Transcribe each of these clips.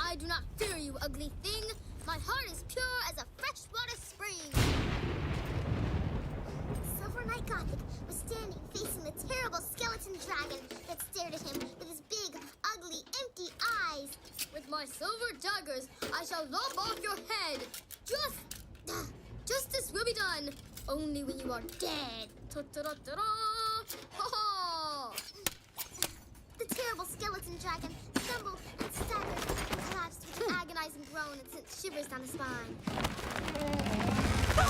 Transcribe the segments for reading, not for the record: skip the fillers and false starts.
I do not fear you, ugly thing. My heart is pure as a freshwater spring. Silver Knight Gothic was standing facing the terrible skeleton dragon that stared at him with his big, ugly, empty eyes. With my silver daggers, I shall lop off your head. Justice will be done, only when you are dead. Ta-ta-da-da-da! Ha-ha! The terrible skeleton dragon stumbled and staggered and collapsed with an agonizing groan that sent shivers down his spine. A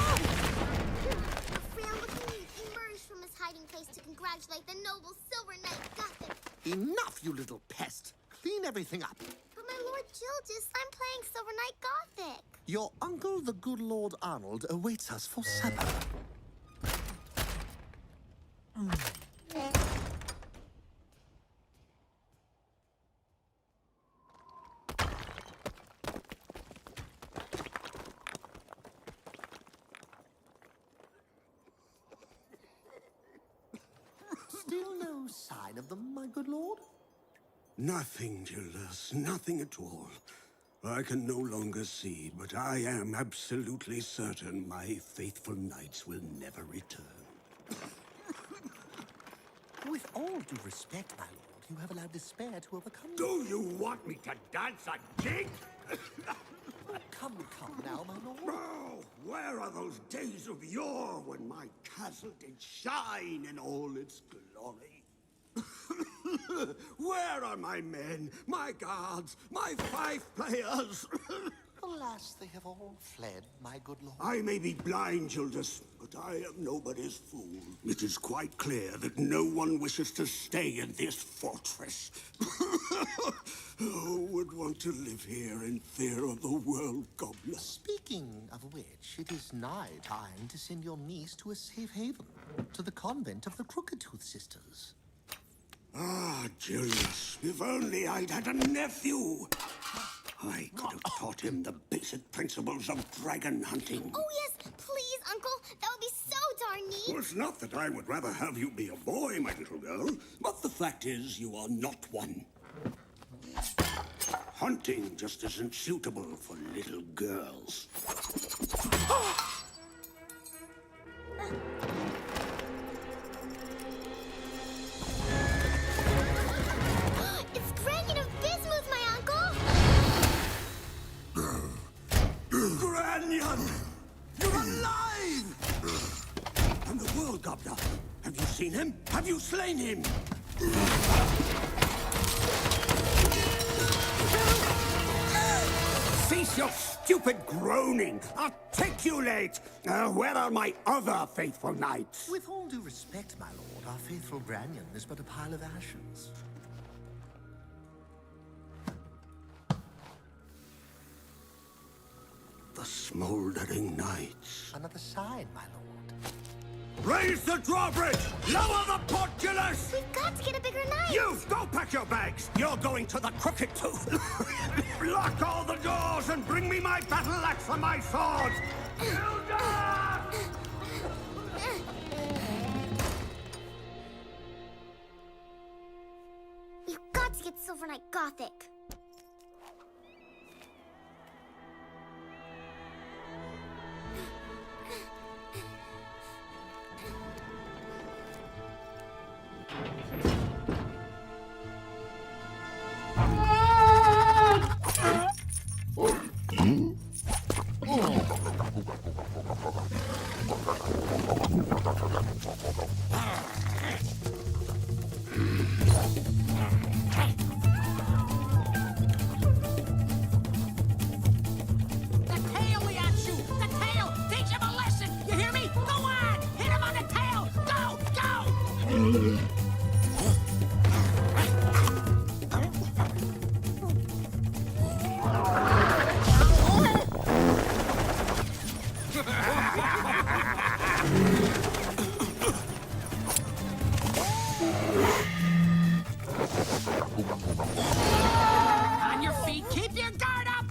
frail-looking youth emerged from his hiding place to congratulate the noble Silver Knight Gothic. Enough, you little pest! Clean everything up. But my Lord Gilgis, I'm playing Silver Knight Gothic. Your uncle, the good Lord Arnold, awaits us for supper. Still no sign of them, my good lord? Nothing, Gildas, nothing at all. I can no longer see, but I am absolutely certain my faithful knights will never return. With all due respect, my lord, you have allowed despair to overcome you. Do you want me to dance a jig? Come now, my lord. Oh, where are those days of yore when my castle did shine in all its glory? Where are my men, my guards, my fife players? Alas, they have all fled, my good lord. I may be blind, Gildas, but I am nobody's fool. It is quite clear that no one wishes to stay in this fortress. Who would want to live here in fear of the world gobbler? Speaking of which, it is nigh time to send your niece to a safe haven, to the convent of the Crooked Tooth Sisters. Ah, Julius, if only I'd had a nephew. I could have taught him the basic principles of dragon hunting. Oh, yes, please, Uncle. That would be so darn neat. Well, it's not that I would rather have you be a boy, my little girl, but the fact is you are not one. Hunting just isn't suitable for little girls. It's Granion of Bismuth, my uncle! Granion! You're alive! And the world gobbler. Have you seen him? Have you slain him? Cease your stupid groaning! Articulate! Where are my other faithful knights? With all due respect, my lord, our faithful Granion is but a pile of ashes. The smoldering knights. Another sign, my lord. Raise the drawbridge! Lower the portcullis! We've got to get a bigger knife! You, go pack your bags! You're going to the Crooked Tooth! Lock all the doors and bring me my battle axe and my sword! Hilda! We've got to get Silver Knight Gothic. On your feet, keep your guard up!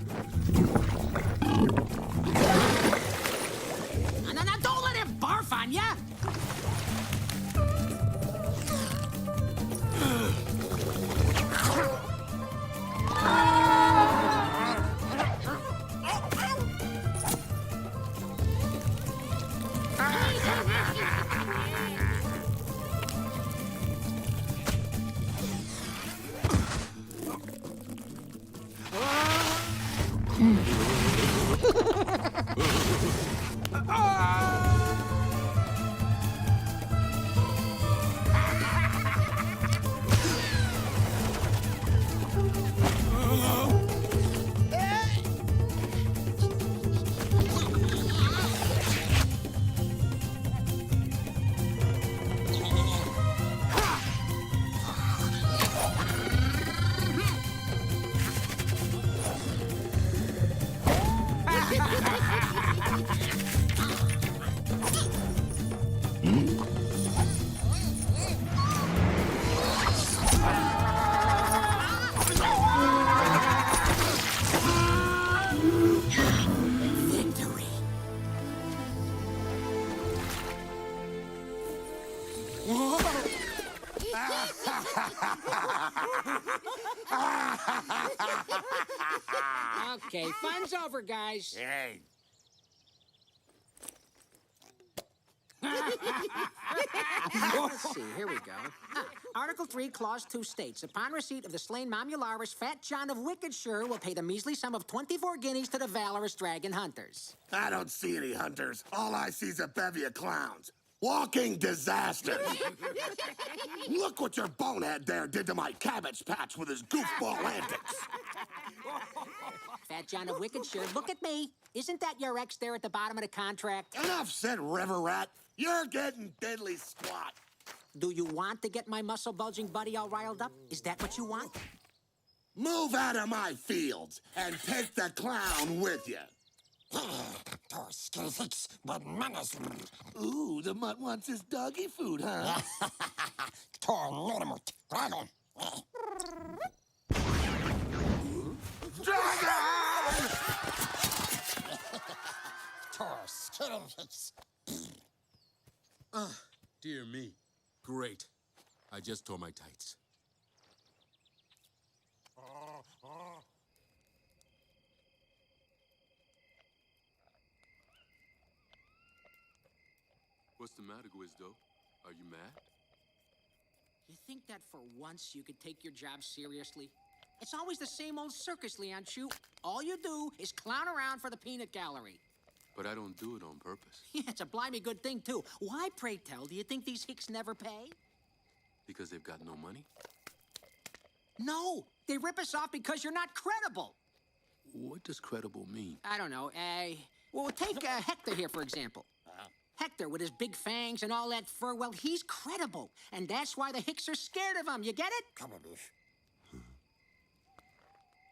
Victory. Okay, fun's over, guys. Hey, Let's see, here we go. Article 3, Clause 2 states, upon receipt of the slain Mamularis, Fat John of Wickedshire will pay the measly sum of 24 guineas to the valorous dragon hunters. I don't see any hunters. All I see is a bevy of clowns. Walking disaster. Look what your bonehead there did to my cabbage patch with his goofball antics. Fat John of Wickedshire, look at me. Isn't that your ex there at the bottom of the contract? Enough said, River Rat. You're getting diddly squat. Do you want to get my muscle-bulging buddy all riled up? Is that what you want? Move out of my fields and take the clown with you. Ooh, the mutt wants his doggy food, huh? Dragon! Dear me. Great. I just tore my tights. What's the matter, Guizdo? Are you mad? You think that for once you could take your job seriously? It's always the same old circus, Leon Chu. All you do is clown around for the peanut gallery. But I don't do it on purpose. Yeah, it's a blimey good thing, too. Why, pray tell, do you think these hicks never pay? Because they've got no money? No, they rip us off because you're not credible. What does credible mean? I don't know, well, take Hector here, for example. Hector, with his big fangs and all that fur, well, he's credible. And that's why the hicks are scared of him. You get it?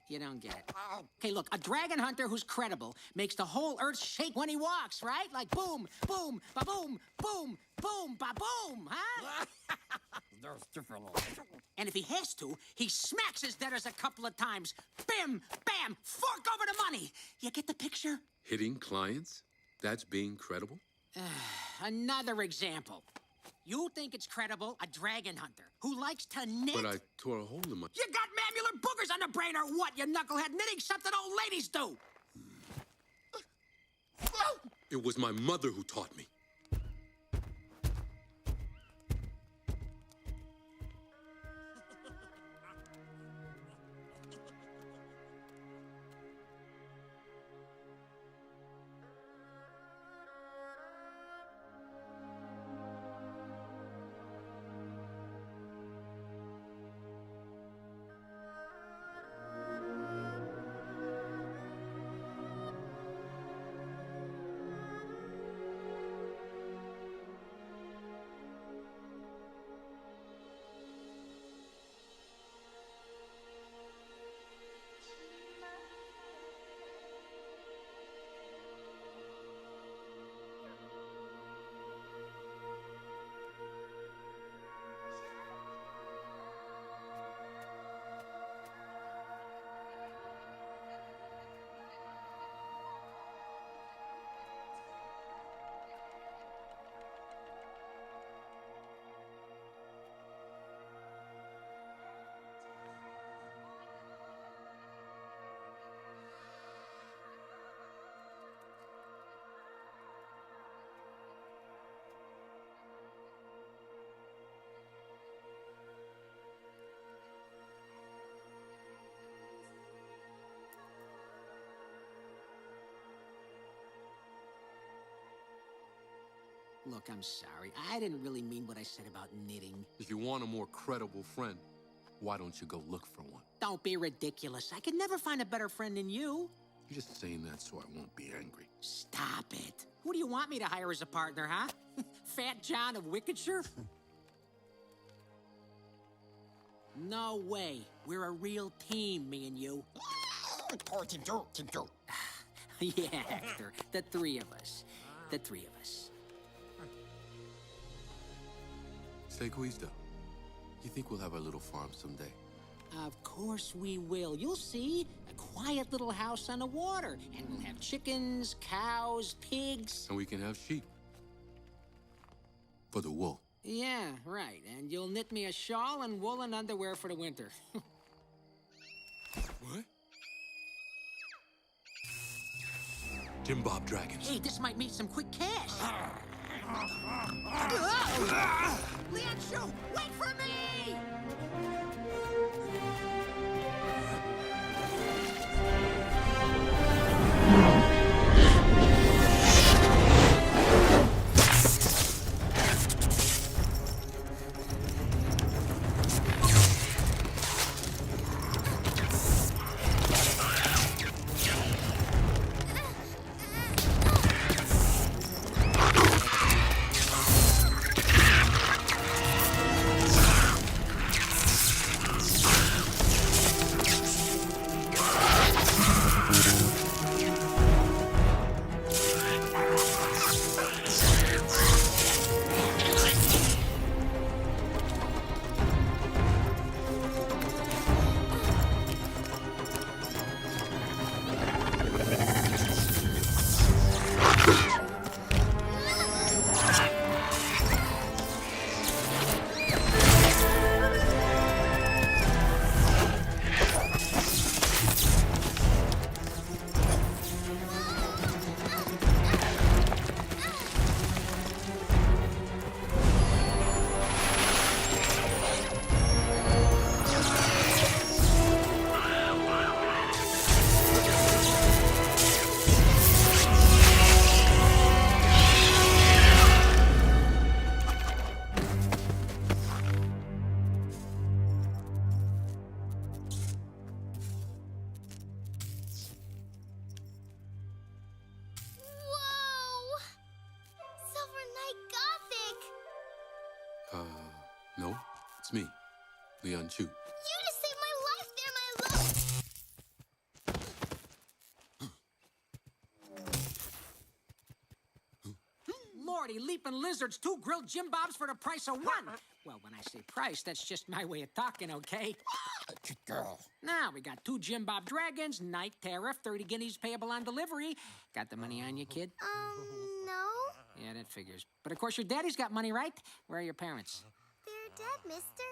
You don't get it. Okay, look, a dragon hunter who's credible makes the whole earth shake when he walks, right? Like boom, boom, ba-boom, boom, boom, ba-boom, huh? And if he has to, he smacks his debtors a couple of times. Bim, bam, fork over the money. You get the picture? Hitting clients? That's being credible? Another example. You think it's credible, a dragon hunter who likes to knit? But I tore a hole in my... You got mammular boogers on the brain or what, you knucklehead? Knitting something old ladies do. It was my mother who taught me. Look, I'm sorry. I didn't really mean what I said about knitting. If you want a more credible friend, why don't you go look for one? Don't be ridiculous. I could never find a better friend than you. You're just saying that so I won't be angry. Stop it. Who do you want me to hire as a partner, huh? Fat John of Wickedshire? No way. We're a real team, me and you. Yeah, Hector. The three of us. The three of us. Say, Guizda, you think we'll have our little farm someday? Of course we will. You'll see. A quiet little house on the water. And we'll have chickens, cows, pigs. And we can have sheep. For the wool. Yeah, right. And you'll knit me a shawl and woolen underwear for the winter. What? Jim Bob Dragons. Hey, this might mean some quick cash. Lianshu, wait for me! Whoa! Silver Knight Gothic! No, it's me, Leon Chu. You just saved my life there, my love! Lordy, leaping lizards, 2 grilled Jim Bobs for the price of 1. Well, when I say price, that's just my way of talking, okay? Girl. Now, we got 2 Jim Bob Dragons, night tariff, 30 guineas payable on delivery. Got the money on you, kid? No. Yeah, that figures. But of course, your daddy's got money, right? Where are your parents? They're dead, mister.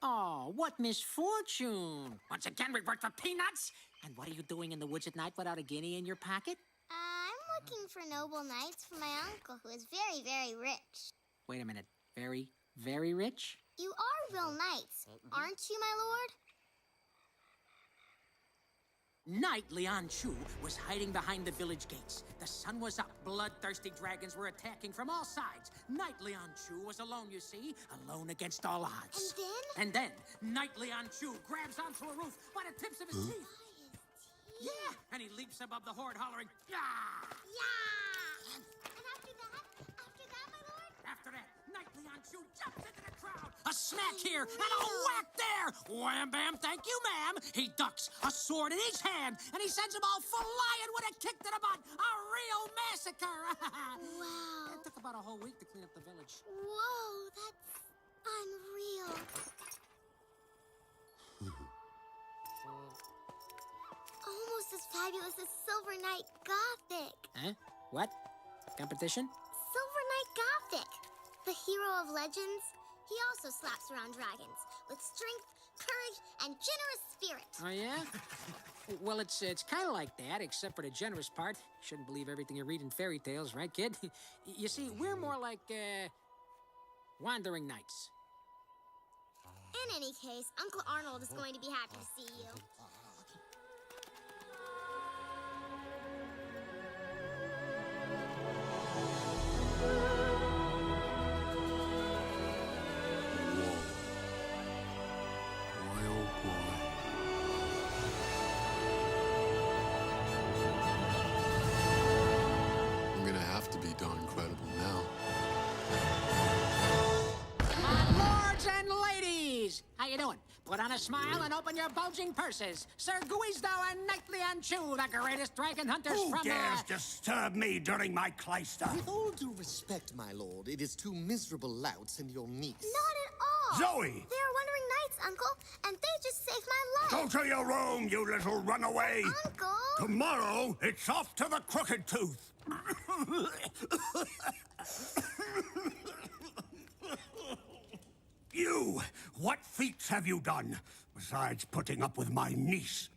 Oh, what misfortune! Once again, we worked for peanuts? And what are you doing in the woods at night without a guinea in your pocket? I'm looking for noble knights for my uncle, who is very, very rich. Wait a minute. Very, very rich? You are real knights, aren't you, my lord? Knight Lian Chu was hiding behind the village gates. The sun was up. Bloodthirsty dragons were attacking from all sides. Knight Lian Chu was alone, you see, alone against all odds. And then Knight Lian Chu grabs onto a roof by the tips of his teeth. Yeah, and he leaps above the horde, hollering, "Yah!" Yeah! And after that, my lord? After that, Knight Lian Chu jumps into the crowd. A smack here and a whack there. Wham bam, thank you, ma'am. He ducks, a sword in each hand, and he sends them all flying with a kick to the butt. A real massacre. Wow. It took about a whole week to clean up the village. Whoa, that's unreal. Almost as fabulous as Silver Knight Gothic. Huh? What? Competition? Silver Knight Gothic, the hero of legends. He also slaps around dragons with strength, courage, and generous spirit. Oh, yeah? Well, it's kind of like that, except for the generous part. Shouldn't believe everything you read in fairy tales, right, kid? You see, we're more like, wandering knights. In any case, Uncle Arnold is going to be happy to see you. Boy, oh boy. I'm gonna have to be darn credible now. My lords and ladies! How you doing? Put on a smile and open your bulging purses. Sir Guizdo and Knightly Anchu, the greatest dragon hunters Who from dares disturb me during my clyster? With all due respect, my lord, it is two miserable louts and your niece. Not at all. Zoe! They are wandering knights, Uncle, and they just saved my life. Go to your room, you little runaway! Uncle! Tomorrow, it's off to the Crooked Tooth! You! What feats have you done, besides putting up with my niece?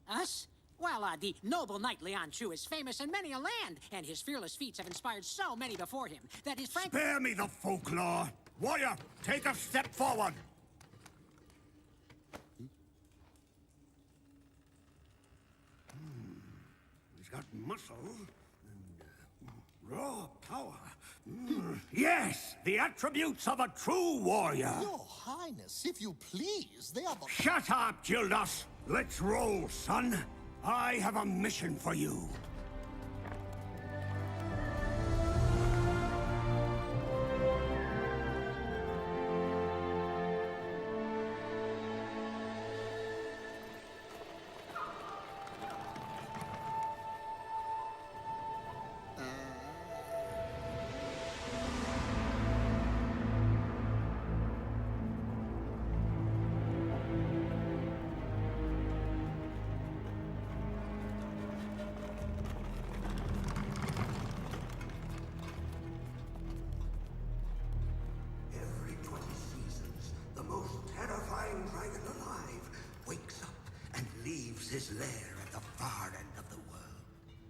Us? Well, the noble knight Lian Chu is famous in many a land, and his fearless feats have inspired so many before him that his frank... Spare me the folklore! Warrior, take a step forward! He's got muscle and raw power. Yes, the attributes of a true warrior. Your Highness, if you please, they are the... Shut up, Gildas! Let's roll, son. I have a mission for you. Every 20 seasons, the most terrifying dragon alive wakes up and leaves his lair at the far end of the world.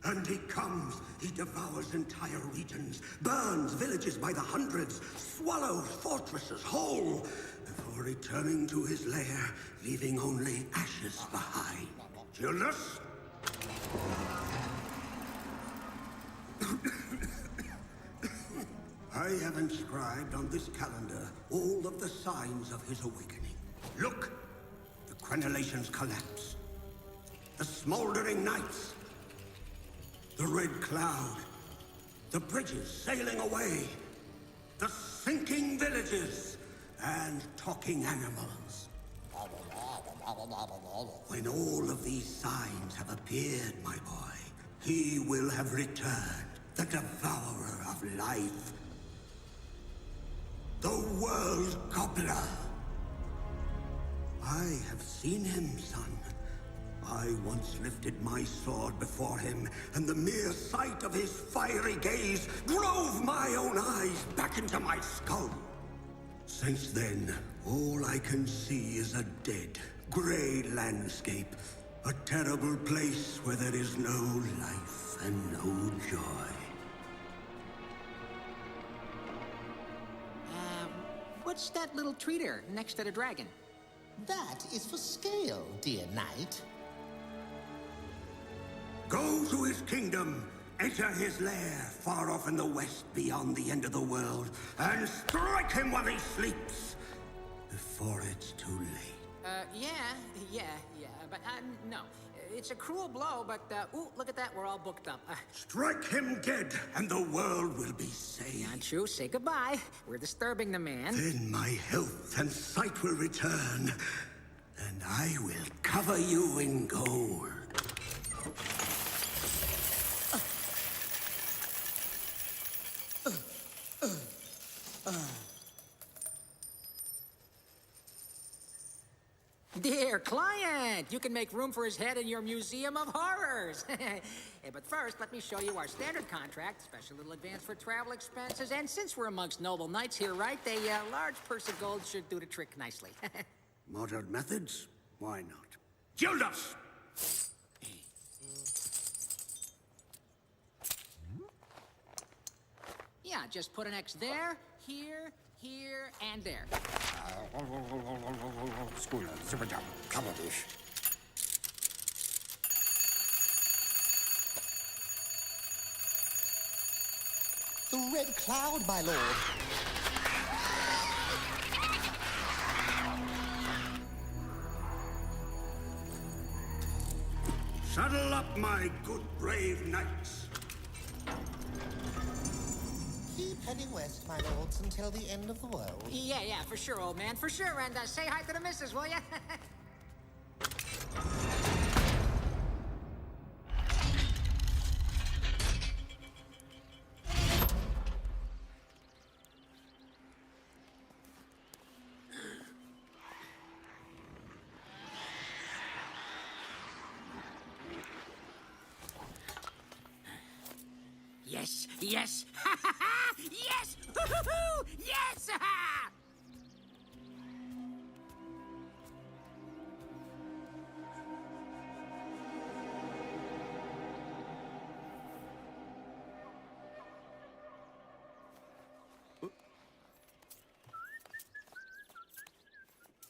And he comes, he devours entire regions, burns villages by the hundreds, swallows fortresses whole, before returning to his lair, leaving only ashes behind. Gildas? I have inscribed on this calendar all of the signs of his awakening. Look! The crenellations collapse. The smoldering nights. The red cloud. The bridges sailing away. The sinking villages. And talking animals. When all of these signs have appeared, my boy, he will have returned, the devourer of life. The World Gobbler. I have seen him, son. I once lifted my sword before him, and the mere sight of his fiery gaze drove my own eyes back into my skull. Since then, all I can see is a dead, gray landscape. A terrible place where there is no life and no joy. What's that little tree there next to the dragon? That is for scale, dear knight. Go to his kingdom, enter his lair far off in the west beyond the end of the world, and strike him while he sleeps, before it's too late. Yeah, but, no. It's a cruel blow, but, ooh, look at that, we're all booked up. Strike him dead, and the world will be saved. Anchu, say goodbye. We're disturbing the man. Then my health and sight will return, and I will cover you in gold. Dear client, you can make room for his head in your Museum of Horrors. Hey, but first, let me show you our standard contract, special little advance for travel expenses, and since we're amongst noble knights here, right, a large purse of gold should do the trick nicely. Modern methods? Why not? Gildas! Yeah, just put an X there, here, and there. The red cloud, my lord. Saddle up, my good brave knights. Keep Heading west, my lords, until the end of the world. Yeah, for sure, old man, for sure. And say hi to the missus, will ya? Yes, yes, yes, yes!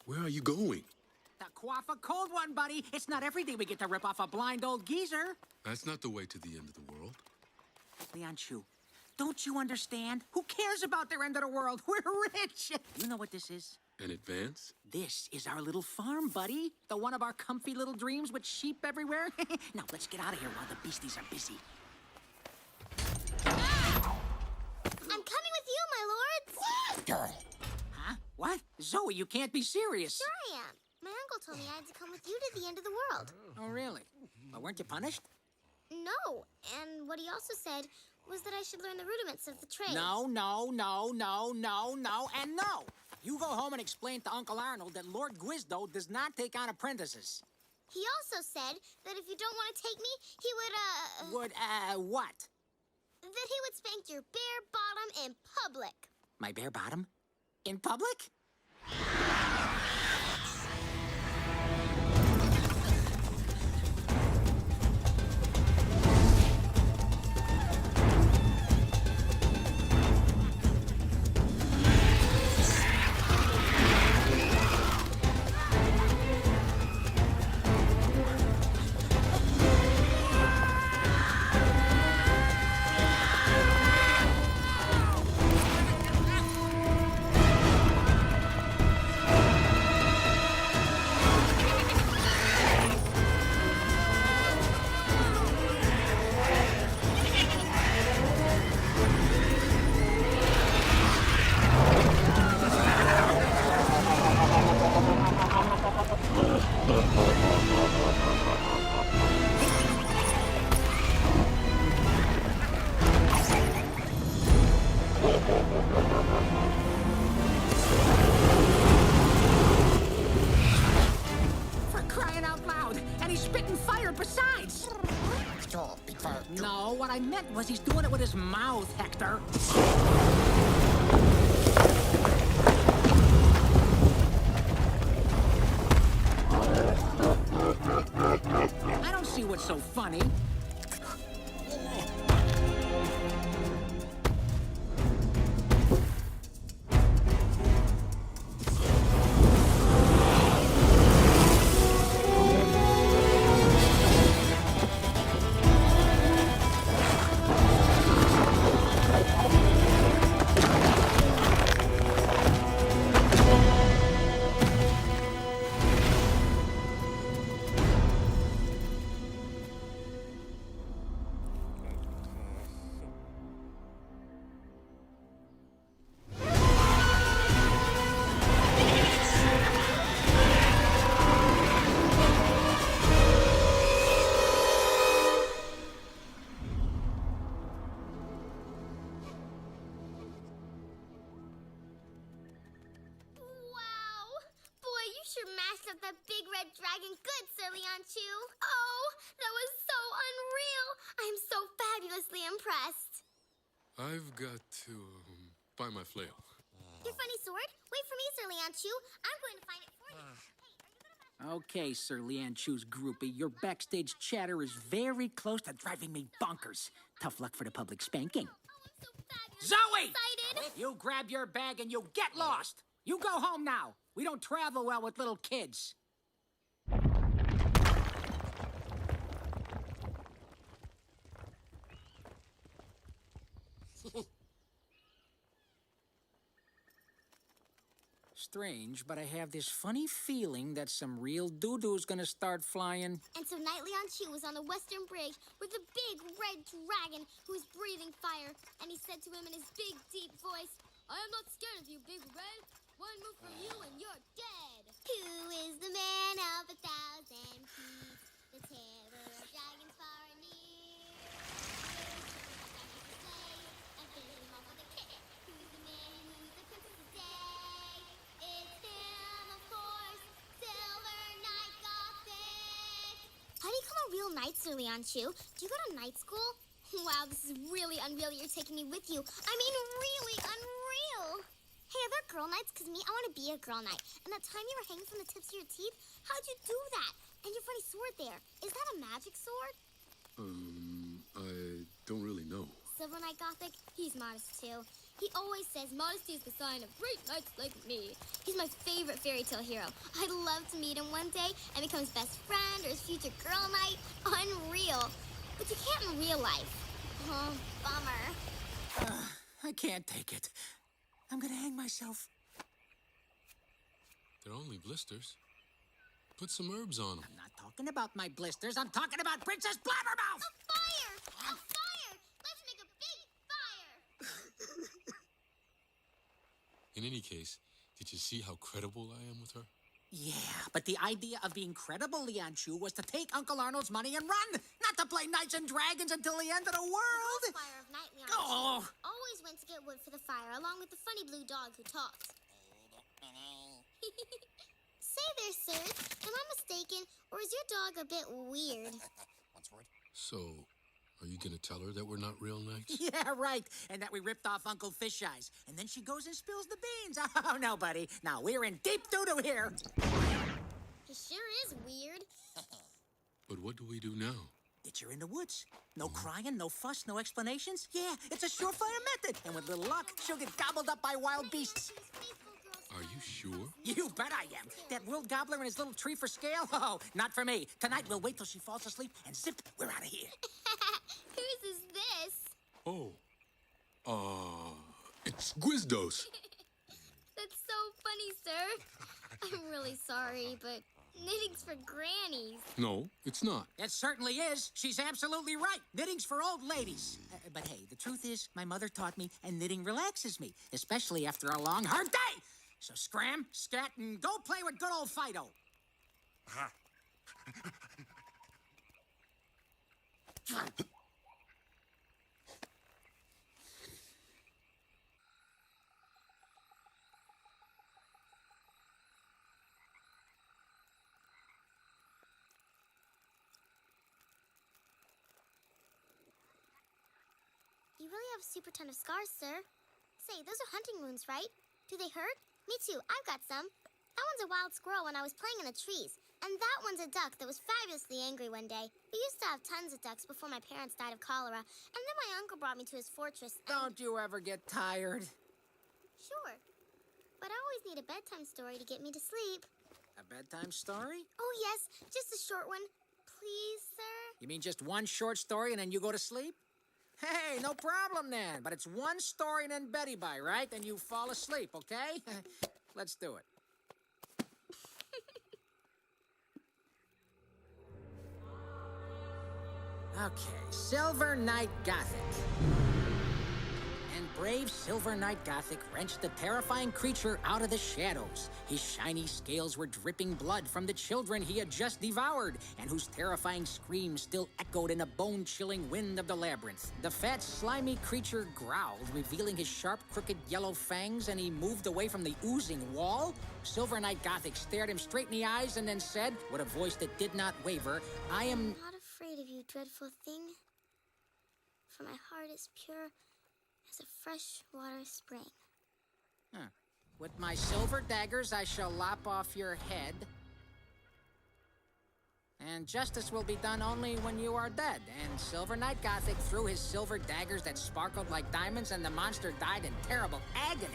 Where are you going? The quaff a cold one, buddy. It's not every day we get to rip off a blind old geezer. That's not the way to the end of the world. Leon Chu, don't you understand? Who cares about their end of the world? We're rich. You know what this is? An advance? This is our little farm, buddy. The one of our comfy little dreams with sheep everywhere. Now, let's get out of here while the beasties are busy. I'm coming with you, my lords. Huh? What? Zoe, you can't be serious. Sure I am. My uncle told me I had to come with you to the end of the world. Oh, really? Well, weren't you punished? No, and what he also said was that I should learn the rudiments of the trade. No, and no. You go home and explain to Uncle Arnold that Lord Guizdo does not take on apprentices. He also said that if you don't want to take me, he would, What? that he would spank your bare bottom in public. My bare bottom? In public? For crying out loud! And he's spitting fire besides! No, what I meant was he's doing it with his mouth, Hector. I don't see what's so funny. Wow! Boy, you sure mashed up that big red dragon good, Sir Leon Chu. Oh, that was so unreal. I'm so fabulously impressed. I've got to buy my flail. Your funny sword? Wait for me, Sir Leon Chu. I'm going to find it for you. Hey, are you gonna match? Okay, Sir Leon Chu's groupie, your backstage chatter is very close to driving me bonkers. Tough luck for the public spanking. Oh, I'm so fabulously Zoe! excited. You grab your bag and you get lost. You go home now. We don't travel well with little kids. Strange, but I have this funny feeling that some real doo-doo's gonna start flying. And so Knight Leon Chu was on the Western Bridge with a big red dragon who was breathing fire. And he said to him in his big, deep voice, I am not scared of you, Big Red. One move from you and you're dead. Who is the man of 1,000 feet? The terror of dragons far and near. And finish him off with a kick. Who's the man who's the princess day? It's him, of course, Silver Knight Gothic. How do you become a real knight, Sir Leon Chu? Do you go to night school? Wow, this is really unreal that you're taking me with you. I mean, really unreal. Hey, are there girl knights? Because me, I want to be a girl knight. And that time you were hanging from the tips of your teeth, how'd you do that? And your funny sword there, is that a magic sword? I don't really know. Silver Knight Gothic, he's modest too. He always says modesty is the sign of great knights like me. He's my favorite fairy tale hero. I'd love to meet him one day and become his best friend or his future girl knight. Unreal. But you can't in real life. Oh, bummer. I can't take it. I'm gonna hang myself. They're only blisters. Put some herbs on them. I'm not talking about my blisters. I'm talking about Princess Blabbermouth! A fire! A fire! Let's make a big fire! In any case, did you see how credible I am with her? Yeah, but the idea of being credible, Leon Chu, was to take Uncle Arnold's money and run, not to play Knights and Dragons until the end of the world. The fire of Knight Leon Oh. Chu always went to get wood for the fire, along with the funny blue dog who talks. Say there, sirs, am I mistaken, or is your dog a bit weird? So, are you gonna tell her that we're not real knights? Yeah, right. And that we ripped off Uncle Fish Eyes. And then she goes and spills the beans. Oh, no, buddy. Now, we're in deep doo-doo here. He sure is weird. But what do we do now? Ditch her in the woods. No crying, no fuss, no explanations. Yeah, it's a surefire method. And with little luck, she'll get gobbled up by wild beasts. Are you sure? You bet I am. That world gobbler and his little tree for scale? Oh, not for me. Tonight, we'll wait till she falls asleep, and zip, we're out of here. Whose is this? Oh. It's Gwizdos. That's so funny, sir. I'm really sorry, but knitting's for grannies. No, it's not. It certainly is. She's absolutely right. Knitting's for old ladies. But hey, the truth is, my mother taught me, and knitting relaxes me, especially after a long, hard day. So scram, scat, and go play with good old Fido. You really have a super ton of scars, sir. Say, those are hunting wounds, right? Do they hurt? Me too, I've got some. That one's a wild squirrel when I was playing in the trees. And that one's a duck that was fabulously angry one day. We used to have tons of ducks before my parents died of cholera. And then my uncle brought me to his fortress and... Don't you ever get tired? Sure. But I always need a bedtime story to get me to sleep. A bedtime story? Oh, yes, just a short one. Please, sir? You mean just one short story and then you go to sleep? Hey, no problem then. But it's one story and then Betty Bye, right? Then you fall asleep, okay? Let's do it. Okay, Silver Knight Gothic. And brave Silver Knight Gothic wrenched the terrifying creature out of the shadows. His shiny scales were dripping blood from the children he had just devoured, and whose terrifying screams still echoed in the bone-chilling wind of the labyrinth. The fat, slimy creature growled, revealing his sharp, crooked yellow fangs, and he moved away from the oozing wall. Silver Knight Gothic stared him straight in the eyes and then said, with a voice that did not waver, I am... Not afraid of you, dreadful thing. For my heart is pure as a fresh water spring. Huh. With my silver daggers, I shall lop off your head. And justice will be done only when you are dead. And Silver Knight Gothic threw his silver daggers that sparkled like diamonds, and the monster died in terrible agony.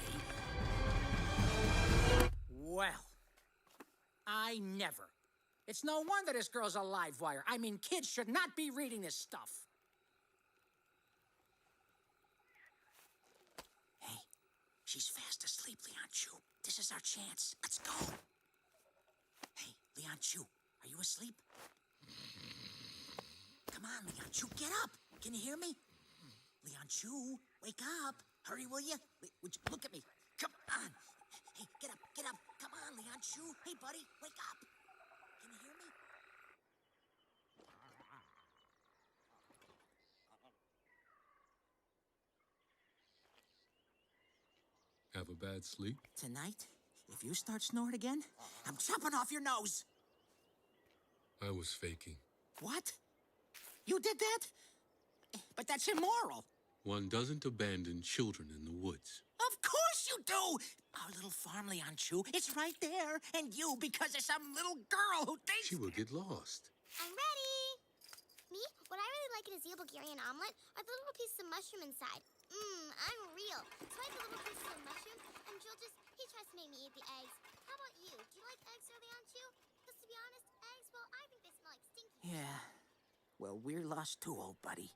Well, I never. It's no wonder this girl's a live wire. I mean, kids should not be reading this stuff. Hey, she's fast to sleep, Leon Chu. This is our chance. Let's go. Hey, Leon Chu, are you asleep? Come on, Leon Chu, get up. Can you hear me? Leon Chu, wake up. Hurry, will you? Would you look at me? Come on. Hey, get up, get up. Come on, Leon Chu. Hey, buddy, wake up. Can you hear me? Have a bad sleep? Tonight, if you start snoring again, I'm chopping off your nose. I was faking. What? You did that? But that's immoral. One doesn't abandon children in the woods. Of course you do! Our little farm, Leon Chu, it's right there. And you, because of some little girl who thinks... She will get lost. I'm ready. Me, what I really like in a zeal Bulgarian omelet are the little pieces of mushroom inside. I'm real. So I have the little pieces of mushroom, and Joel he tries to make me eat the eggs. How about you? Do you like eggs, early on, Chu? Because to be honest, eggs, well, I think they smell like stinky. Yeah. Well, we're lost too, old buddy.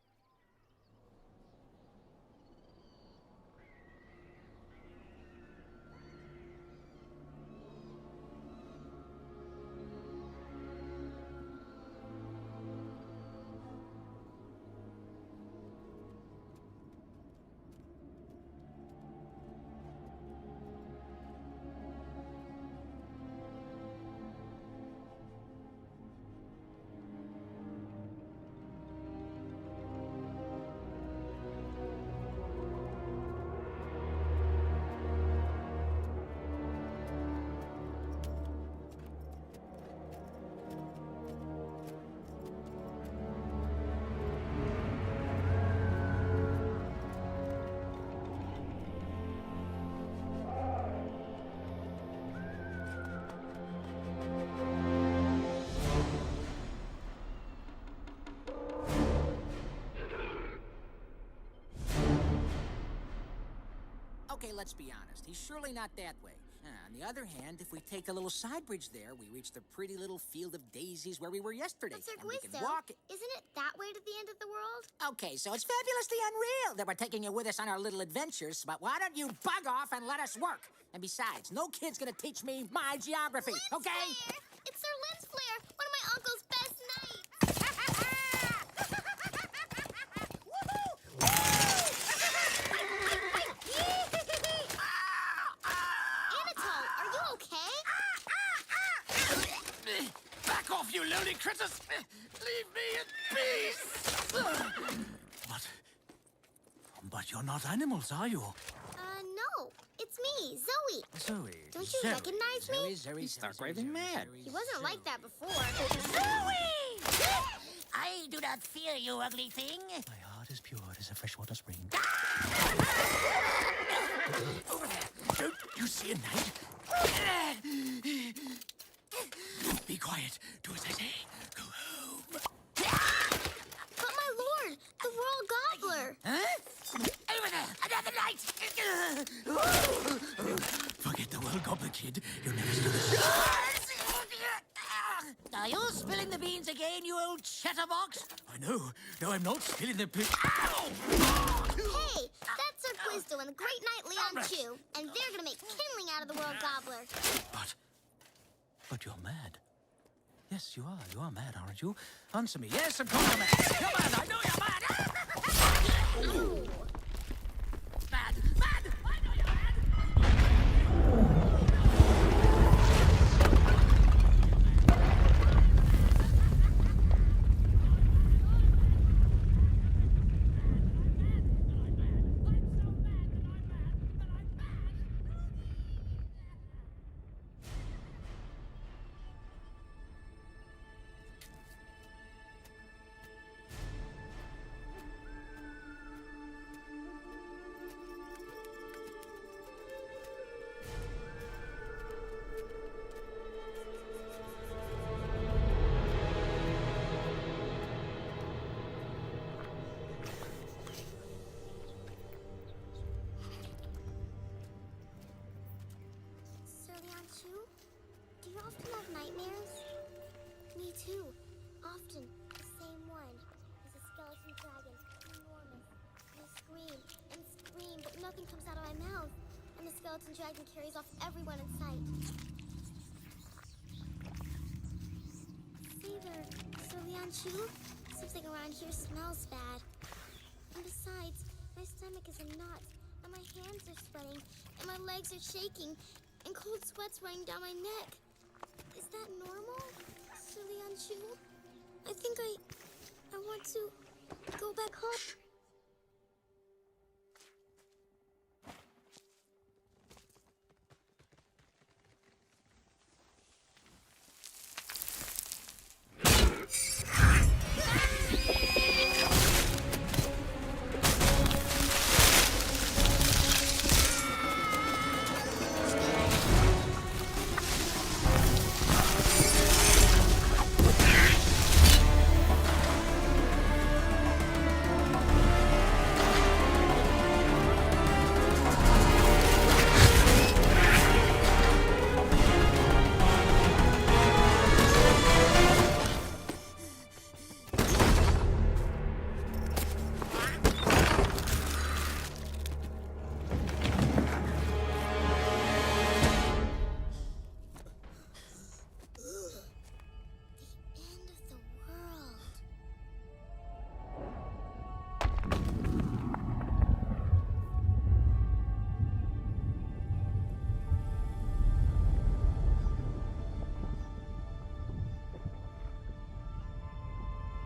Okay, let's be honest. He's surely not that way. On the other hand, if we take a little side bridge there, we reach the pretty little field of daisies where we were yesterday. But Sir and we Guisto, can walk... isn't it that way to the end of the world? Okay, so it's fabulously unreal that we're taking you with us on our little adventures, but why don't you bug off and let us work? And besides, no kid's gonna teach me my geography, Lens okay? Flare! It's Sir Lens Flare, one of my uncle's best knights! Anatole, are you okay? Back off, you loony critters! Leave me in peace! But you're not animals, are you? No. It's me, Zoe. Zoe. Don't you recognize me? He's stark raving mad. He wasn't like that before. Zoe! I do not fear you, ugly thing. My heart is pure as a freshwater spring. Over there. Don't you see a knight? Be quiet. Do as I say. Go home. But my lord, the Royal Gobbler. Huh? Over there. Another knight. Forget the world gobbler, kid. You'll never steal this. Are you spilling the beans again, you old chatterbox? I know. No, I'm not spilling the pig. Hey, that's Sir Guisto and the great knight Leon Chu, and they're gonna make kindling out of the Royal Gobbler. But you're mad. Yes, you are. You are mad, aren't you? Answer me. Yes, of course you're mad. You're mad. I know you're mad. Mad! Mad! I know you're mad! Sir Leon Chu, do you often have nightmares? Me too. Often. The same one. There's a skeleton dragon. Enormous. And I scream and scream, but nothing comes out of my mouth. And the skeleton dragon carries off everyone in sight. Say there, Sir Lianchu, something around here smells bad. And besides, my stomach is in knots, and my hands are sweating, and my legs are shaking, and cold sweat's running down my neck. Is that normal, Sir Lianchu? I think I want to go back home.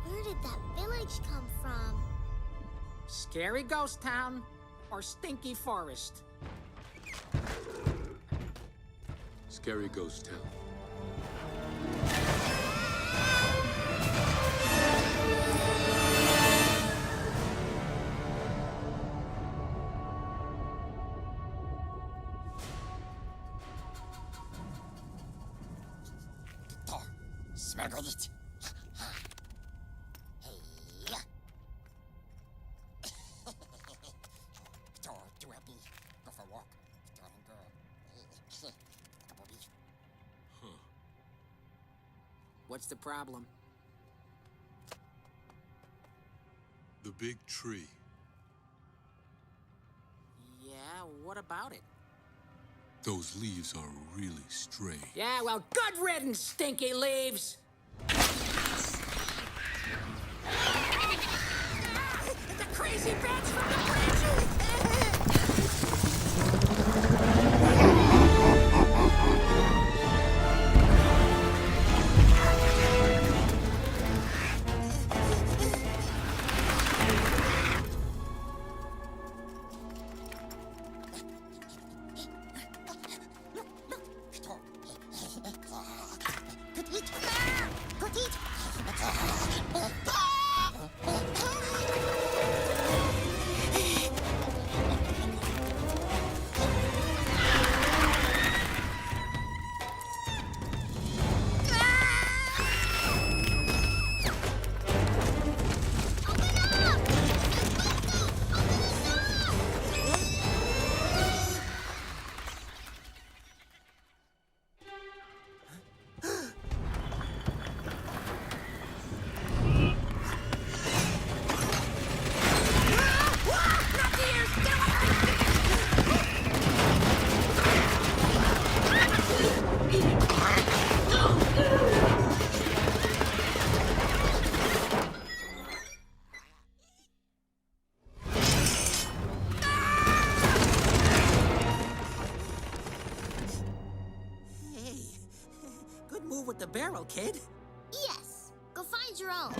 Where did that village come from? Scary Ghost Town or Stinky Forest? Scary Ghost Town. Smell it. Too happy. Go for a walk. Darling girl. What's the problem? The big tree. Yeah, what about it? Those leaves are really strange. Yeah, well, good riddance, stinky leaves! The crazy bats from the branches! With the barrel, kid. Yes. Go find your own.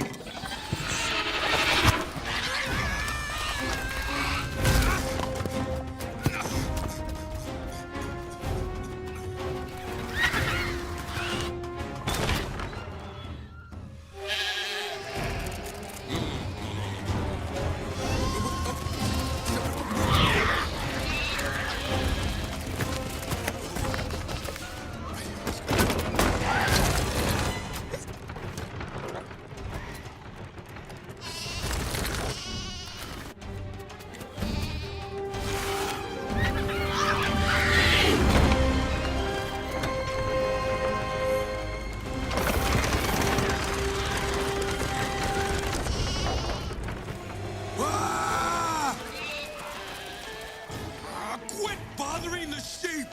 bothering the sheep!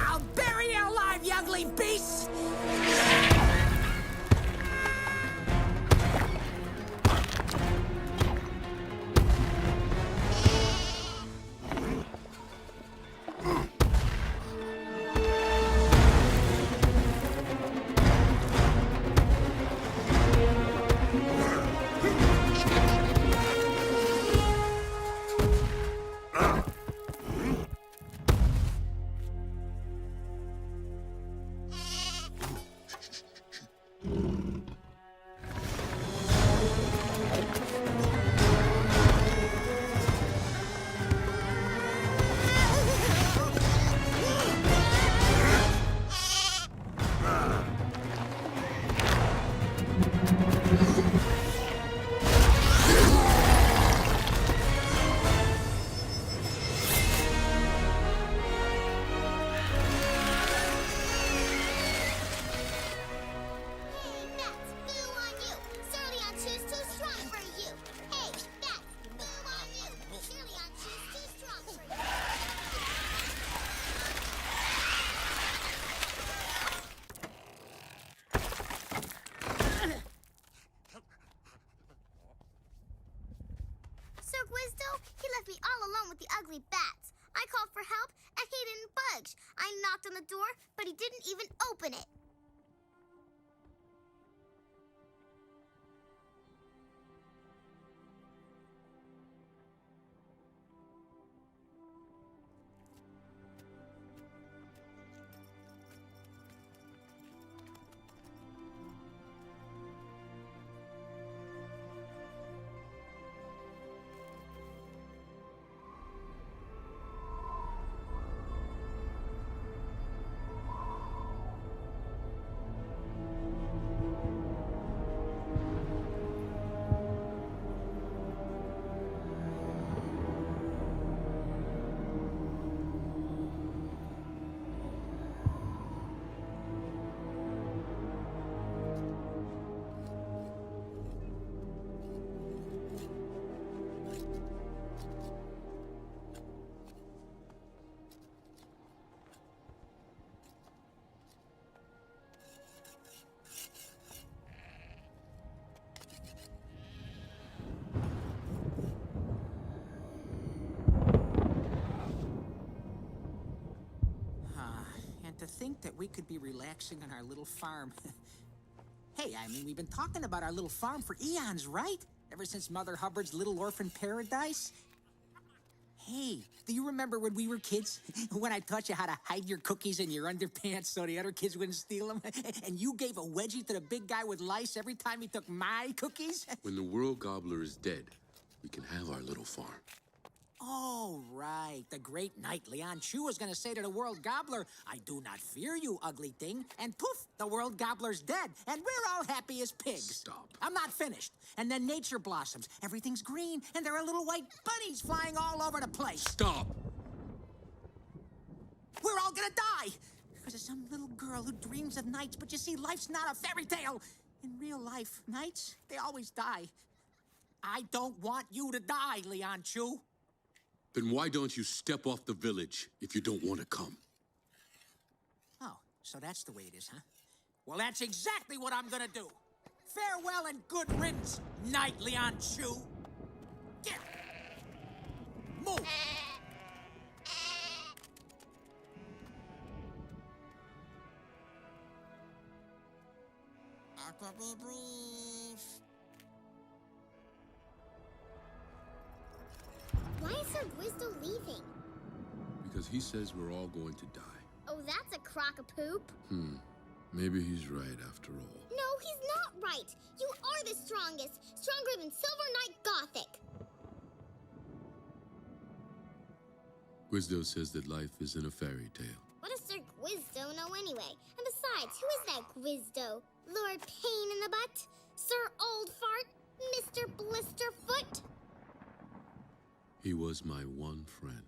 I'll bury you alive, you ugly beast! Hey, Bats, boo on you. Surly on Chew's too strong for you. Hey, Bats, boo on you. Surly on Chew's too strong for you. Sir Wisdo, he left me all alone with the ugly bats. I called for help, and he didn't budge. I knocked on the door, but he didn't even open it. And to think that we could be relaxing on our little farm. Hey, I mean, we've been talking about our little farm for eons, right? Ever since Mother Hubbard's Little Orphan Paradise? Hey, do you remember when we were kids? When I taught you how to hide your cookies in your underpants so the other kids wouldn't steal them? And you gave a wedgie to the big guy with lice every time he took my cookies? When the world gobbler is dead, we can have our little farm. Oh, right. The great knight Leon Chew was gonna say to the world gobbler, "I do not fear you, ugly thing." And poof, the world gobbler's dead. And we're all happy as pigs. Stop. I'm not finished. And then nature blossoms. Everything's green, and there are little white bunnies flying all over the place. Stop! We're all gonna die. Because of some little girl who dreams of knights. But you see, life's not a fairy tale. In real life, knights, they always die. I don't want you to die, Leon Chew. Then why don't you step off the village if you don't want to come? Oh, so that's the way it is, huh? Well, that's exactly what I'm gonna do. Farewell and good riddance, Knight Leon Chew. Get. Move. Puppy brief. Why is Sir Guizdo leaving? Because he says we're all going to die. Oh, that's a crock of poop. Maybe he's right after all. No, he's not right. You are the strongest. Stronger than Silver Knight Gothic. Guizdo says that life isn't a fairy tale. What does Sir Guizdo know anyway? And besides, who is that Guizdo? Lord Pain in the Butt? Sir Old Fart? Mr. Blisterfoot? He was my one friend.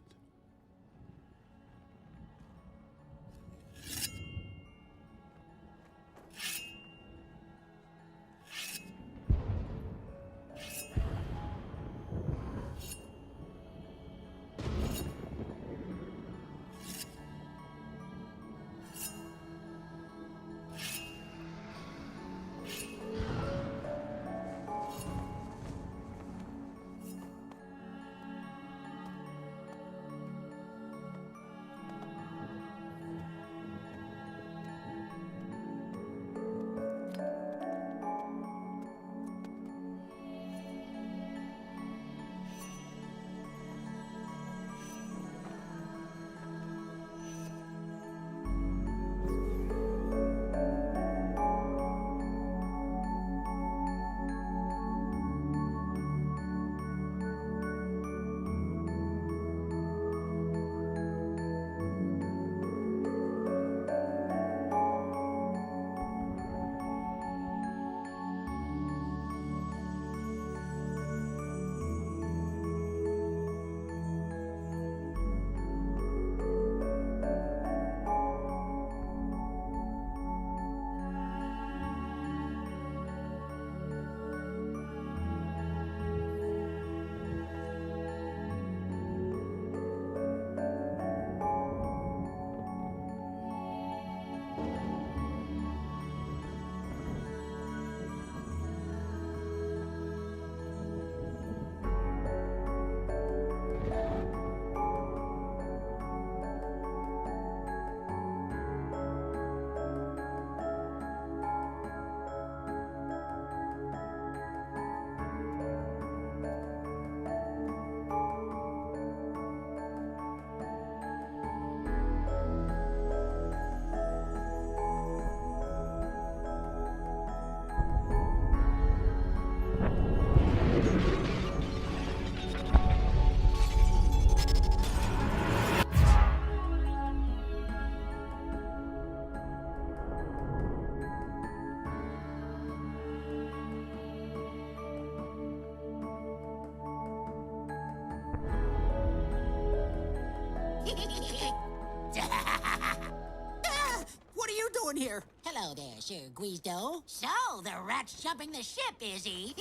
What are you doing here? Hello there, Sir Guizdo. So, the rat's jumping the ship, is he?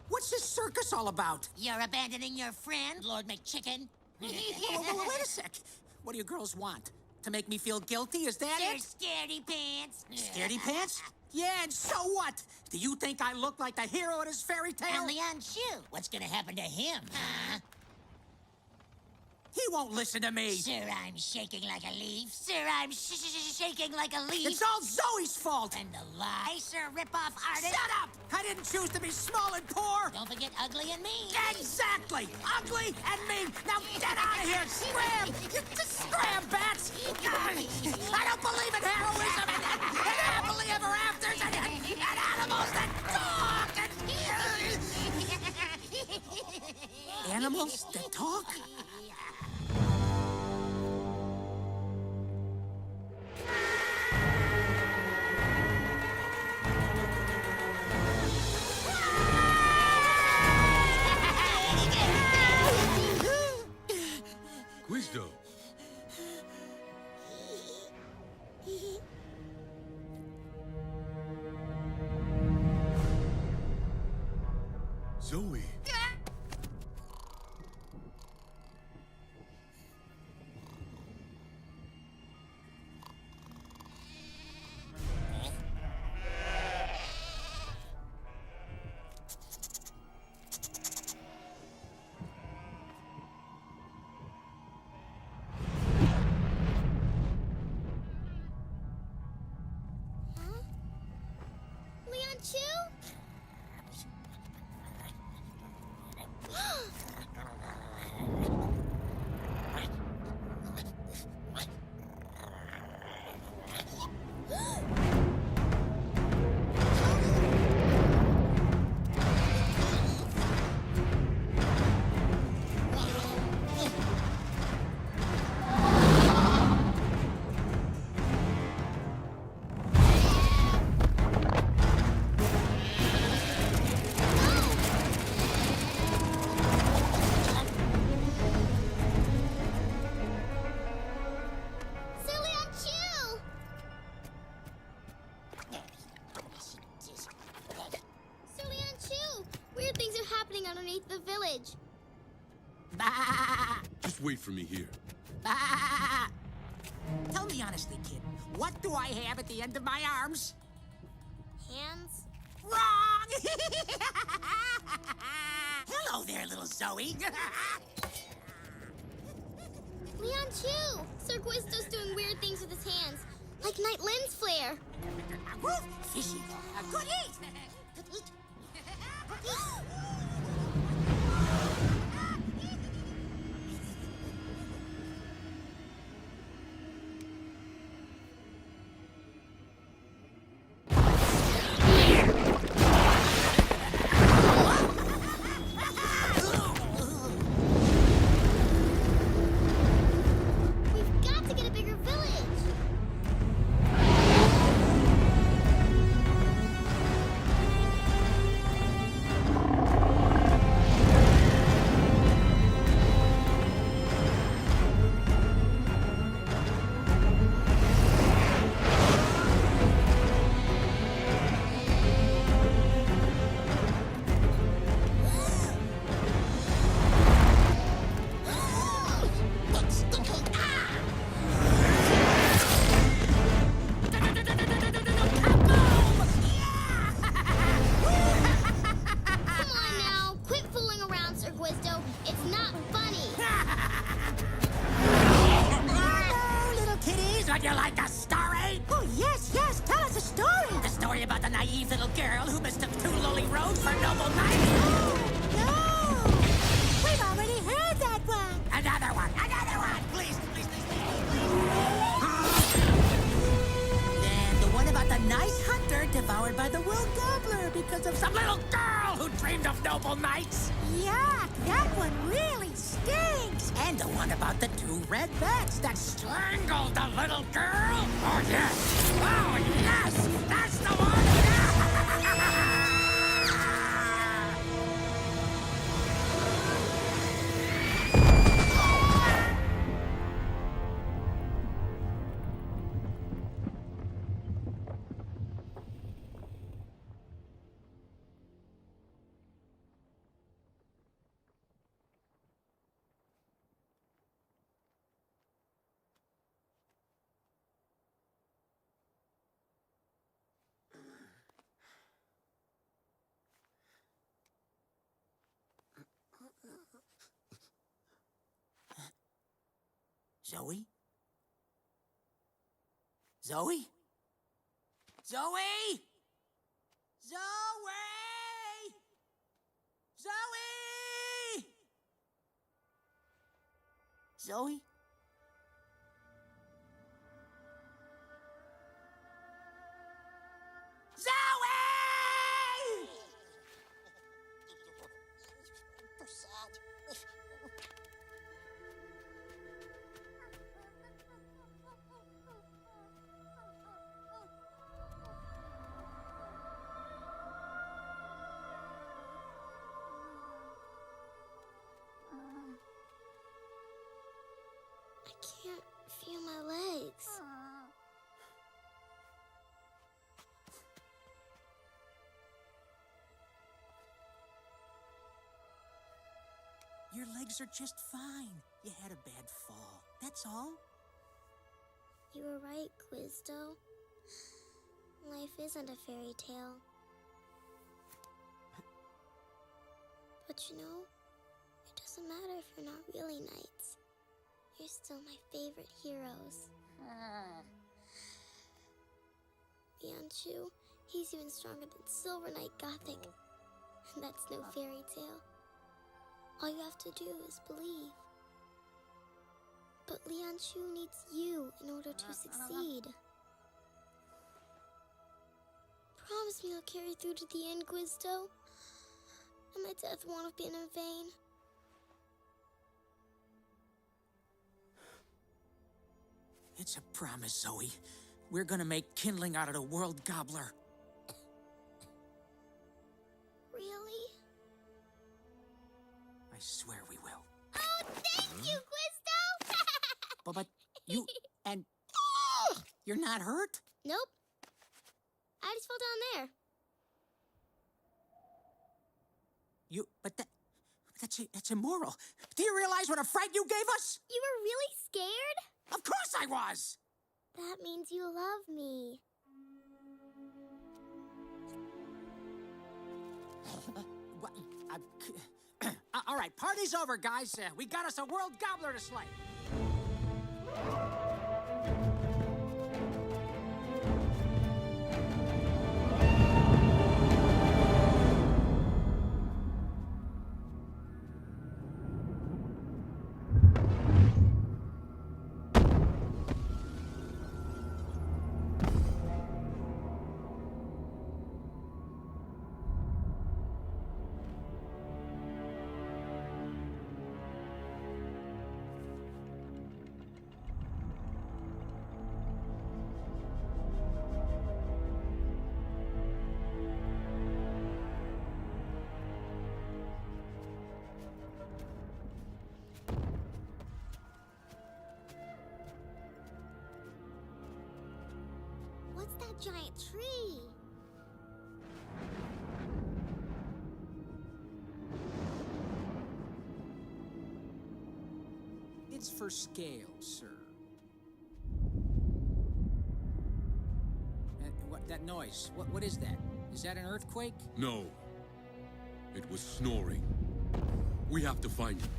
What's this circus all about? You're abandoning your friend, Lord McChicken? Wait a sec. What do you girls want? To make me feel guilty? Is that Sir it? Scaredy Pants. Scaredy pants? Yeah, and so what? Do you think I look like the hero of this fairy tale? And Leon Shu. What's gonna happen to him, huh? He won't listen to me. Sir, I'm shaking like a leaf. Sir, I'm shaking like a leaf. It's all Zoe's fault. And the lie, Sir Ripoff Artist. Shut up! I didn't choose to be small and poor. Don't forget ugly and mean. Exactly! Ugly and mean! Now get out of here! Scram! Just scram, bats! I don't believe in heroism and happily ever afters and animals that talk! Animals that talk? Guizdo! Zoe! Just wait for me here. Tell me honestly, kid, what do I have at the end of my arms? Hands? Wrong! Hello there, little Zoe. Leon Chu! Sir Guisto's doing weird things with his hands, like night lens flare. Woof, fishy. Good eat. Good eat. We've got to get a bigger village. Come on now, quit fooling around, Sir Guisto. It's not funny. Hello, little kitties. Would you like a story? Oh, yes, yes, tell us a story. The story about the naive little girl who mistook two lowly roads for noble knights. No! We've already heard that one. Another one. Another one. Please, please, please, please. Then the one about the nice hunter devoured by the world gobbler because of some little girl who dreamed of noble knights. Yuck, that one really stinks. And the one about the two red bats that strangled the little girl. Oh, yes. Oh, yes. That's the one. Zoe? Zoe? Zoe? Zoe? Zoe? Zoe? Zoe! I can't feel my legs. Your legs are just fine. You had a bad fall. That's all. You were right, Guisto. Life isn't a fairy tale. But you know, it doesn't matter if you're not really knights. You're still my favorite heroes. Leon Chu, he's even stronger than Silver Knight Gothic. And that's no fairy tale. All you have to do is believe. But Leon Chu needs you in order to succeed. Promise me you'll carry through to the end, Guisto. And my death won't have been in vain. It's a promise, Zoe. We're gonna make kindling out of the world gobbler. Really? I swear we will. Oh, thank you, Guisto! But you and you're not hurt? Nope. I just fell down there. But That's immoral. Do you realize what a fright you gave us? You were really scared? Of course I was! That means you love me. What? All right, party's over, guys. We got us a world gobbler to slay. What's that giant tree? It's for scale, sir. That noise, what is that? Is that an earthquake? No. It was snoring. We have to find him.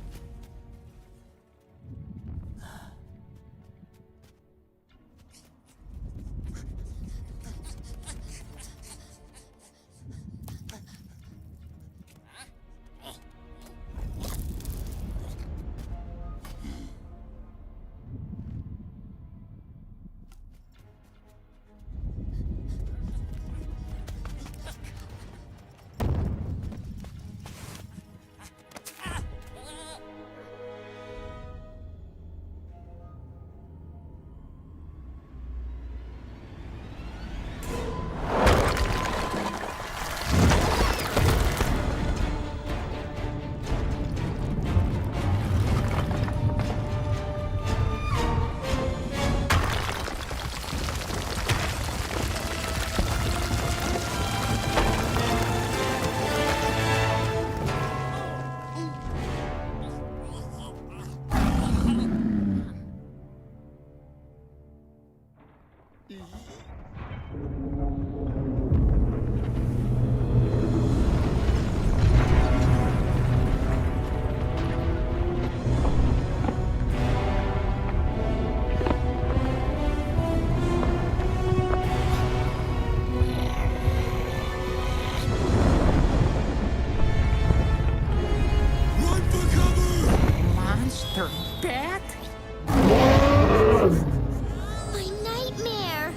My nightmare!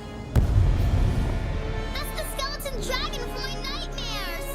That's the skeleton dragon from my nightmares!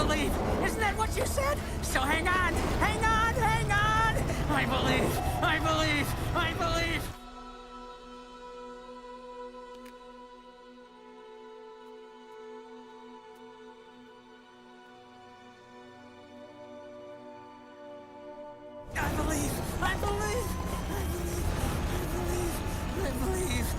believe. Isn't that what you said? So hang on, hang on, hang on. I believe, I believe, I believe. I believe, I believe, I believe, I believe, I believe.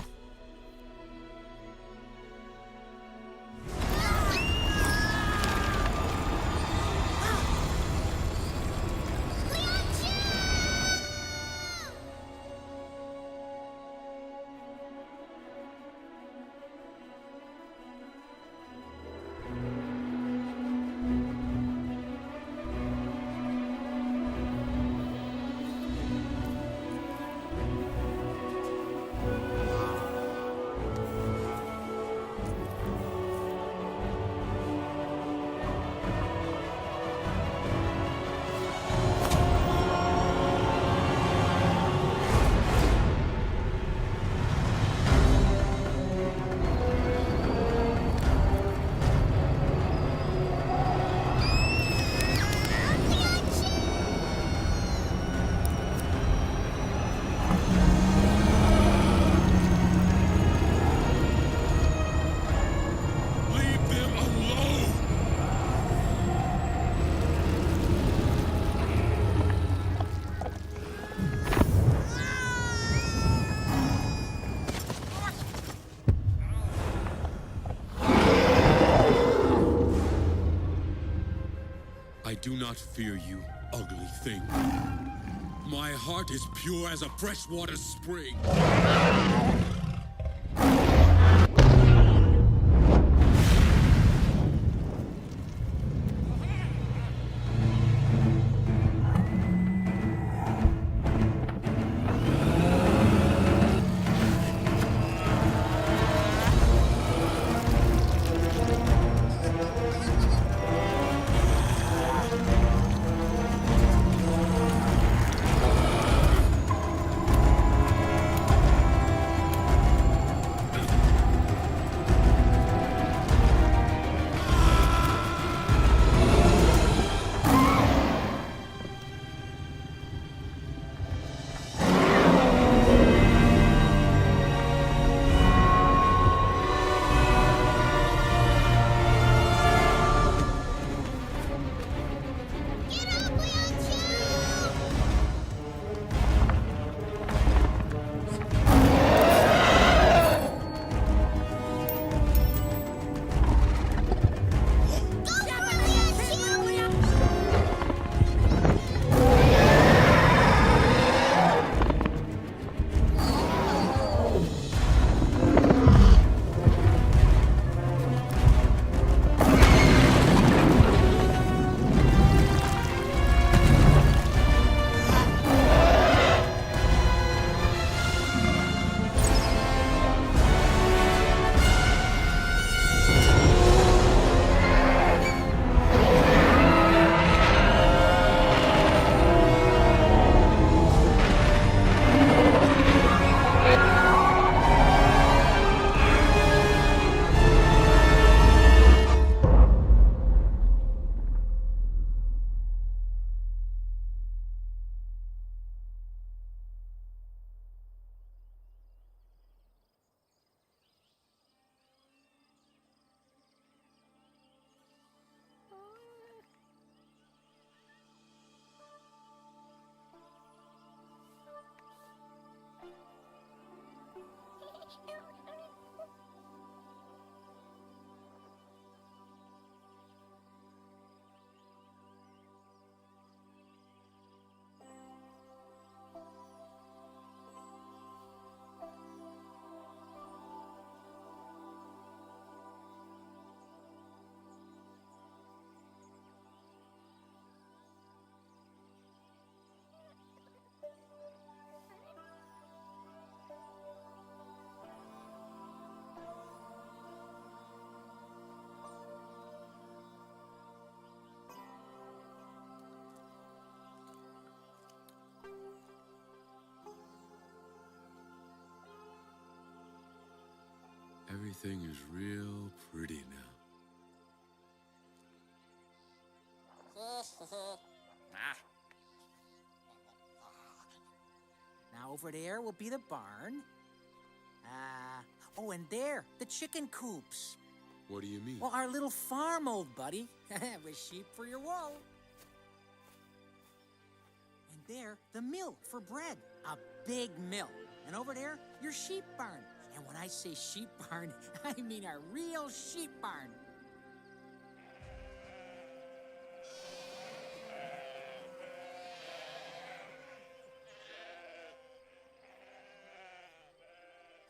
Leave them alone! I do not fear you, ugly thing. My heart is pure as a freshwater spring. Everything is real pretty now. Now over there will be the barn. Oh, and there, the chicken coops. What do you mean? Well, our little farm, old buddy. With sheep for your wool. And there, the mill for bread. A big mill. And over there, your sheep barn. And when I say sheep barn, I mean a real sheep barn.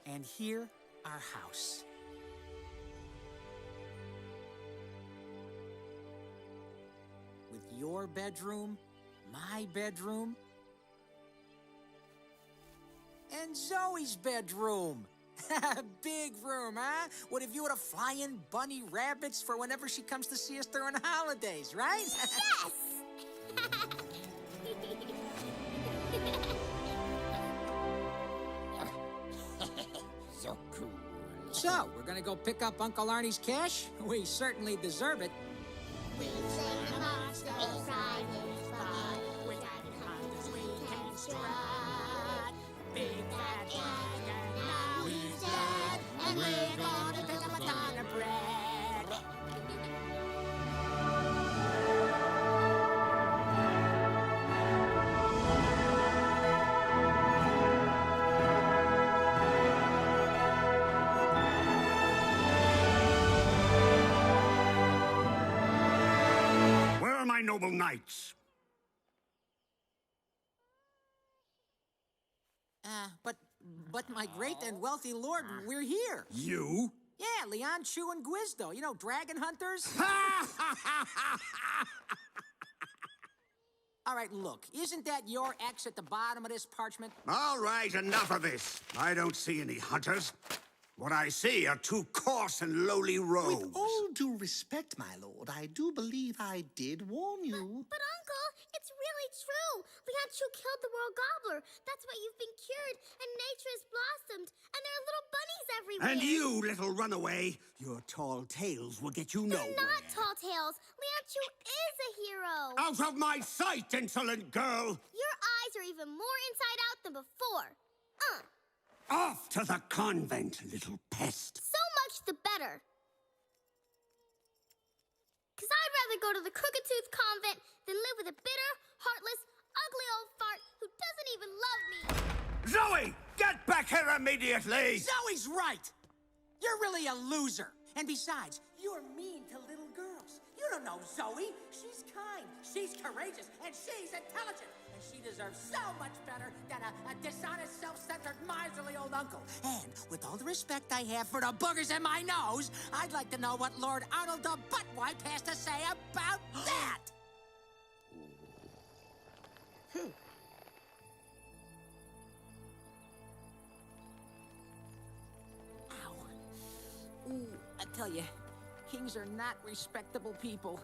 And here, our house. With your bedroom, my bedroom, and Zoe's bedroom. Big room, huh? What if you were to fly in bunny rabbits for whenever she comes to see us during holidays, right? Yes! So cool. So, we're gonna go pick up Uncle Arnie's cash? We certainly deserve it. We sing the monster inside his butt. We're diving hunters, we can strut. Big fat dragon, now he's dead. And we're gonna pick up a ton of bread. Where are my noble knights? But my great and wealthy lord, we're here. You? Yeah, Leon, Chew, and Guizdo. You know, dragon hunters. All right, look, isn't that your X at the bottom of this parchment? All right, enough of this. I don't see any hunters. What I see are two coarse and lowly rogues. With all due respect, my lord, I do believe I did warn you. But Uncle, it's really true. Leon Chu killed the world gobbler. That's why you've been cured, and nature has blossomed, and there are little bunnies everywhere. And you, little runaway, your tall tales will get you nowhere. Not tall tales. Leon Chu is a hero. Out of my sight, insolent girl! Your eyes are even more inside out than before. Off to the convent, little pest. So much the better. 'Cause I'd rather go to the Crooked Tooth Convent than live with a bitter, heartless, ugly old fart who doesn't even love me. Zoe, get back here immediately! Zoe's right. You're really a loser. And besides, you're mean to little girls. You don't know Zoe. She's kind, she's courageous, and she's intelligent. And she deserves so much better than a dishonest, self-centered, miserly old uncle. And with all the respect I have for the boogers in my nose, I'd like to know what Lord Arnold the Buttwipe has to say about that. Ow. Ooh, I tell you, kings are not respectable people.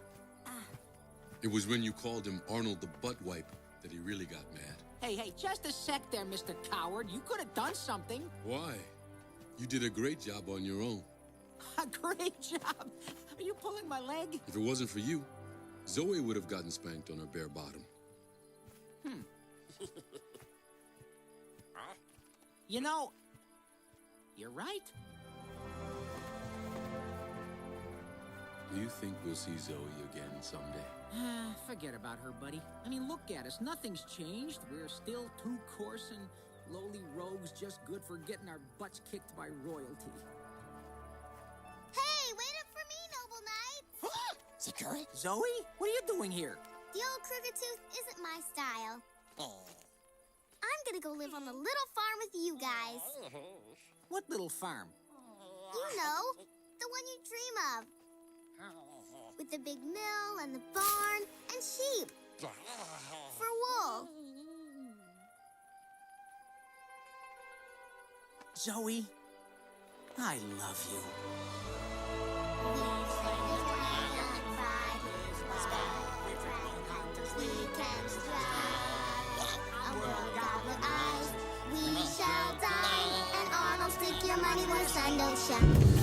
It was when you called him Arnold the Buttwipe that he really got mad. Hey, just a sec there, Mr. Coward. You could have done something. Why? You did a great job on your own. A great job. Are you pulling my leg? If it wasn't for you, Zoe would have gotten spanked on her bare bottom. You know, you're right. Do you think we'll see Zoe again someday? Forget about her, buddy. I mean, look at us. Nothing's changed. We're still two coarse and lowly rogues just good for getting our butts kicked by royalty. Hey, wait up for me, noble knights. Sakura? Zoe? What are you doing here? The old Crooked Tooth isn't my style. I'm gonna go live on the little farm with you guys. What little farm? You know, the one you dream of. With the big mill and the barn and sheep. For wool. Zoe, I love you. We shall die, and Arnold, stick your money where the sun don't shine.